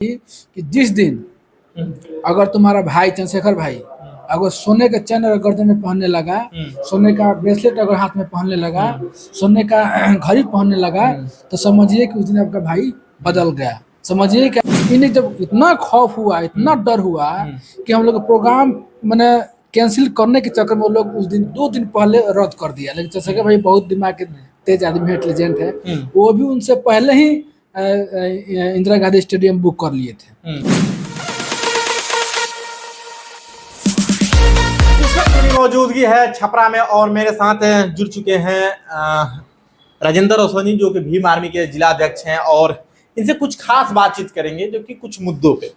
कि जिस दिन अगर तुम्हारा भाई चंद्रशेखर भाई अगर सोने का चैन अगर गर्दन में पहनने लगा, सोने का ब्रेसलेट अगर हाथ में पहनने लगा, सोने का घड़ी पहनने लगा, तो समझिए कि उस दिन आपका भाई बदल गया। समझिए कि इन्हें जब इतना खौफ हुआ, इतना डर हुआ कि हम लोग प्रोग्राम मैंने कैंसिल करने के चक्कर में वो लोग उस दिन 2 दिन पहले रद्द कर दिया। लेकिन चंद्रशेखर भाई बहुत दिमाग के तेज आदमी है, इंटेलिजेंट है, वो भी उनसे पहले ही इंदिरा गांधी स्टेडियम बुक कर लिए थे। मौजूदगी है छपरा में और मेरे साथ जुड़ चुके हैं राजेंद्र रोशनी जो कि भीम आर्मी के जिला अध्यक्ष हैं और इनसे कुछ खास बातचीत करेंगे जो कि कुछ मुद्दों पे,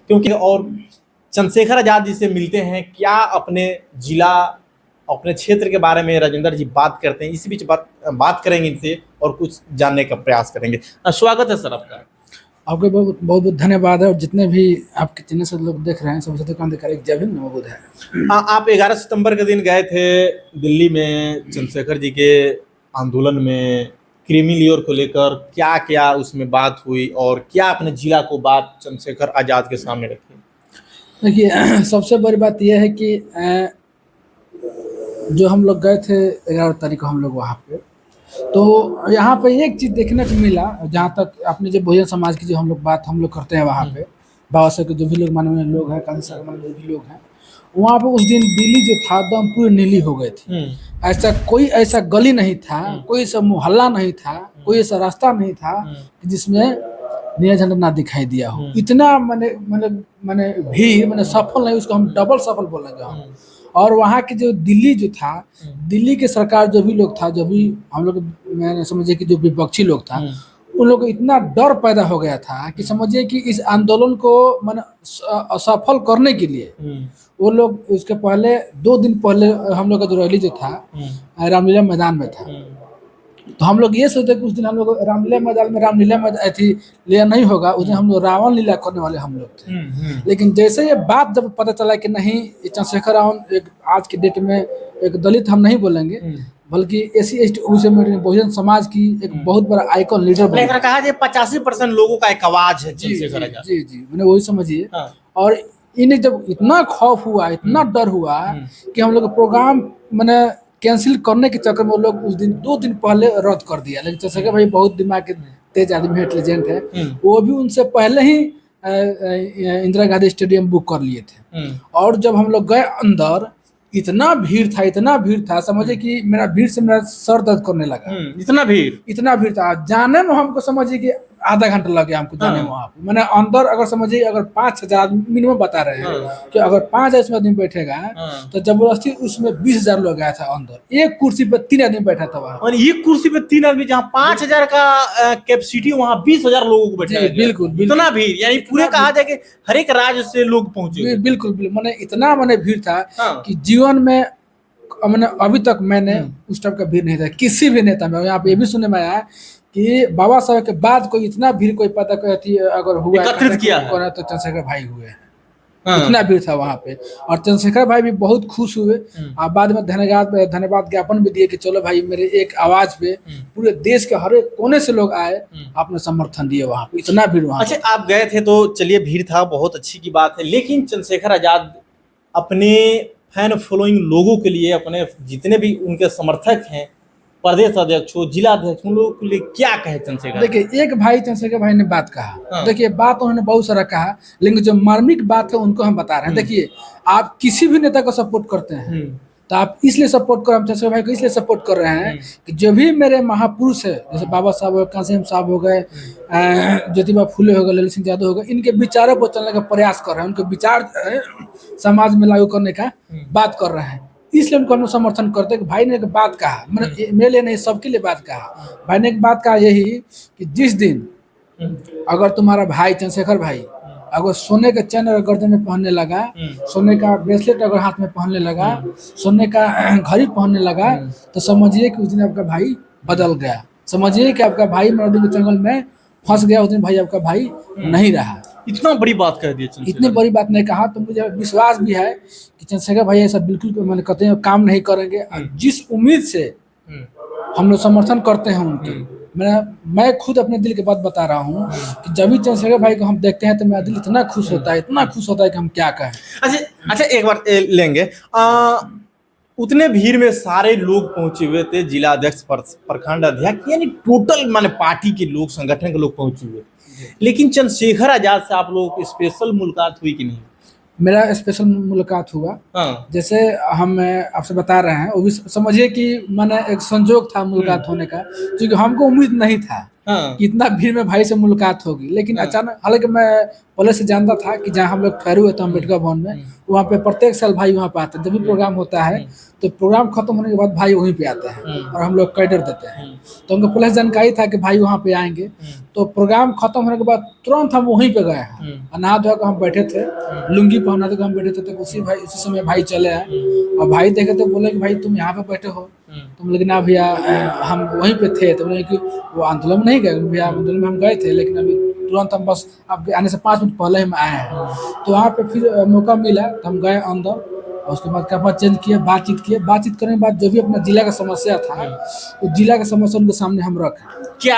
क्योंकि और चंद्रशेखर आजाद जी से मिलते हैं, क्या अपने जिला अपने क्षेत्र के बारे में राजेंद्र जी बात करते हैं, इसी बीच बात करेंगे इनसे और कुछ जानने का प्रयास करेंगे। स्वागत है सर आपका। आपके बहुत बहुत धन्यवाद है और जितने भी आपके चैनल से लोग देख रहे हैं सबसे दुकानदार जय भीम नमो बुद्धाय। आप 11 सितंबर के दिन गए थे दिल्ली में चंद्रशेखर जी के आंदोलन में, क्रीमी लेयर को लेकर क्या क्या उसमें बात हुई और क्या अपने जिला को बात चंद्रशेखर आजाद के सामने रखी? देखिए, सबसे बड़ी बात यह है कि जो हम लोग गए थे 11 तारीख को हम लोग वहाँ पे, तो यहाँ पे एक चीज़ देखने को मिला, जहाँ तक अपने जो बहुजन समाज की जो हम लोग करते हैं वहाँ पे, बाबा साहब के जो भी लोग माननीय लोग हैं, कांग्रेस जो भी लोग हैं, वहाँ पे उस दिन दिल्ली जो था एकदम पूरी नीली हो गई थी। ऐसा गली नहीं था, कोई ऐसा मोहल्ला नहीं था, कोई ऐसा रास्ता नहीं था जिसमें नीला झंडा ना दिखाई दिया हो। इतना मैंने भीड़, मैंने सफल नहीं, उसको हम डबल सफल बोलेंगे हम। और वहाँ के जो दिल्ली जो था, दिल्ली के सरकार जो भी लोग था, जो भी हम लोग मैंने समझिए कि जो विपक्षी लोग था, उन लोगों को इतना डर पैदा हो गया था कि समझिए कि इस आंदोलन को मैंने असफल करने के लिए वो लोग उसके पहले 2 दिन पहले हम लोग का जो रैली जो था रामलीला मैदान में था, तो हम लोग ये सोचते कि उस दिन हम लोग रामलीला मैदान थी लीला नहीं होगा, उस दिन हम लोग रावण लीला करने वाले हम लोग थे। लेकिन जैसे ये बात जब पता चला कि नहीं, चंद्रशेखर रावण एक आज के डेट में एक दलित हम नहीं बोलेंगे बल्कि SC/ST बहुजन समाज की एक बहुत बड़ा आइकॉन लीडर बना। कहा जाए 85% लोगों का एक आवाज है चंद्रशेखर आजाद। जी, मैंने वही समझिए। और इन्हें जब इतना खौफ हुआ, इतना डर हुआ कि हम लोग प्रोग्राम मैंने कैंसिल करने के चक्कर में वो लोग उस दिन 2 दिन पहले रद्द कर दिया। लेकिन चंद्रशेखर भाई बहुत दिमाग के तेज आदमी है, इंटेलिजेंट है, वो भी उनसे पहले ही इंदिरा गांधी स्टेडियम बुक कर लिए थे। और जब हम लोग गए अंदर, इतना भीड़ था, समझिए कि मेरा भीड़ से मेरा सर दर्द करने लगा। इतना भीड़ था, जाने में हमको समझिए कि आधा घंटा लग गया हमको जाने में। वहाँ पे मैंने अंदर अगर समझिए अगर 5,000 मिनिमम बता रहे हैं कि अगर 5,000 इसमें आदमी बैठेगा तो जबरदस्ती उसमें 20,000 लोग गया था अंदर। एक कुर्सी पे 3 आदमी बैठा था वहाँ, और एक कुर्सी पे 3 आदमी, जहाँ 5,000 का कैपेसिटी, वहाँ 20,000 लोगों को बैठा। बिल्कुल इतना भीड़, यानी पूरे कहा जाए कि हर एक राज्य से लोग पहुंचे। बिल्कुल मैंने इतना भीड़ था कि जीवन में मैंने अभी तक मैंने उस टाइप का भीड़ नहीं था किसी भी नेता में। यहाँ पे ये भी सुनने में आया कि बाबा साहब के बाद कोई इतना भीड़ कोई पता कहती अगर हुआ एकत्रित किया है तो चंद्रशेखर भाई हुए हैं। इतना भीड़ था वहाँ पे और चंद्रशेखर भाई भी बहुत खुश हुए और बाद में धन्यवाद ज्ञापन भी दिए कि चलो भाई, मेरे एक आवाज पे पूरे देश के हर एक कोने से लोग आए, आपने समर्थन दिए वहाँ पे। इतना भीड़ वहाँ। अच्छा, आप गए थे तो चलिए भीड़ था, बहुत अच्छी की बात है, लेकिन चंद्रशेखर आजाद अपने फैन फॉलोइंग लोगों के लिए, अपने जितने भी उनके समर्थक हैं, प्रदेश अध्यक्ष हो, जिला अध्यक्ष, उन लोगों के लिए क्या कहे चंद्रशेखर? देखिए, एक भाई चंद्रशेखर भाई ने बात कहा। देखिए, बात उन्होंने बहुत सारा कहा, लेकिन जो मार्मिक बात है उनको हम बता रहे हैं। देखिए, आप किसी भी नेता को सपोर्ट करते हैं तो आप इसलिए सपोर्ट कर, हम चंद्रशेखर भाई को इसलिए सपोर्ट कर रहे हैं कि जो भी मेरे महापुरुष है, जैसे बाबा साहब हो गए, कासिम साहब हो गए, ज्योतिबा फुले हो गए, ललित सिंह यादव हो गए, इनके विचारों पर चलने का प्रयास कर रहे हैं, उनके विचार समाज में लागू करने का बात कर रहे हैं। इसलिए उनको हम समर्थन करते हैं कि भाई ने एक बात कहा, मैंने मेरे लिए नहीं सबके लिए बात कहा। भाई ने एक बात कहा यही कि जिस दिन अगर तुम्हारा भाई चंद्रशेखर भाई अगर सोने का चैन अगर गर्दन में पहनने लगा, सोने का ब्रेसलेट अगर हाथ में पहनने लगा, सोने का घड़ी पहनने लगा, तो समझिए कि उस दिन आपका भाई बदल गया। समझिए कि आपका भाई मरुदी के जंगल में फंस गया, उस दिन भाई आपका भाई नहीं रहा। इतना बड़ी बात कह दी, इतनी बड़ी बात नहीं कहा, तो मुझे विश्वास भी है कि चंद्रशेखर भाई ऐसा बिल्कुल मैंने कहते हैं काम नहीं करेंगे। जिस उम्मीद से हम लोग समर्थन करते हैं उनके, मैं खुद अपने दिल की बात बता रहा हूँ कि जब भी चंद्रशेखर भाई को हम देखते हैं तो मेरा दिल इतना खुश होता है, इतना खुश होता है कि हम क्या कहें। अच्छा अच्छा, एक बार लेंगे। उतने भीड़ में सारे लोग पहुंचे हुए थे, जिला अध्यक्ष, प्रखंड अध्यक्ष, यानी टोटल माने पार्टी के लोग, संगठन के लोग पहुंचे हुए, लेकिन चंद्रशेखर आजाद से आप लोगों की स्पेशल मुलाकात हुई कि नहीं? मेरा स्पेशल मुलाकात हुआ। हाँ। जैसे हम आपसे बता रहे हैं, वो भी समझिए कि मैंने एक संजोग था मुलाकात होने का, क्योंकि हमको उम्मीद नहीं था हाँ। कि इतना भीड़ में भाई से मुलाकात होगी। लेकिन हाँ। अचानक, हालांकि मैं पहले से जानता था कि जहाँ हम लोग ठहरे हुए थे अम्बेडकर भवन में, वहाँ पे प्रत्येक साल भाई वहाँ पे आते हैं। जब भी प्रोग्राम होता है तो प्रोग्राम खत्म होने के बाद भाई वहीं पे आते हैं और हम लोग कैडर देते हैं। तो उनको पहले से जानकारी था कि भाई वहाँ पे आएंगे। तो प्रोग्राम खत्म होने के बाद तुरंत हम वहीं पे गए हैं। नहा धोकर हम बैठे थे, लुंगी पहना के हम बैठे थे, तो उसी समय भाई चले आए और भाई देखे तो बोले कि भाई तुम यहाँ पे बैठे हो। तुम, लेकिन ना भैया हम वहीं पे थे। तो बोले कि वो आंदोलन में नहीं गए भैया, आंदोलन में हम गए थे, लेकिन अभी तुरंत हम बस आपके आने से 5 मिनट पहले हम आए हैं। तो वहाँ पे फिर मौका मिला तो हम गए अंदर और उसके बाद कपड़ा चेंज किए, बातचीत किए। बातचीत करने के बाद जो भी अपना जिला का समस्या था, उस जिला का समस्या उनके सामने हम रखे। क्या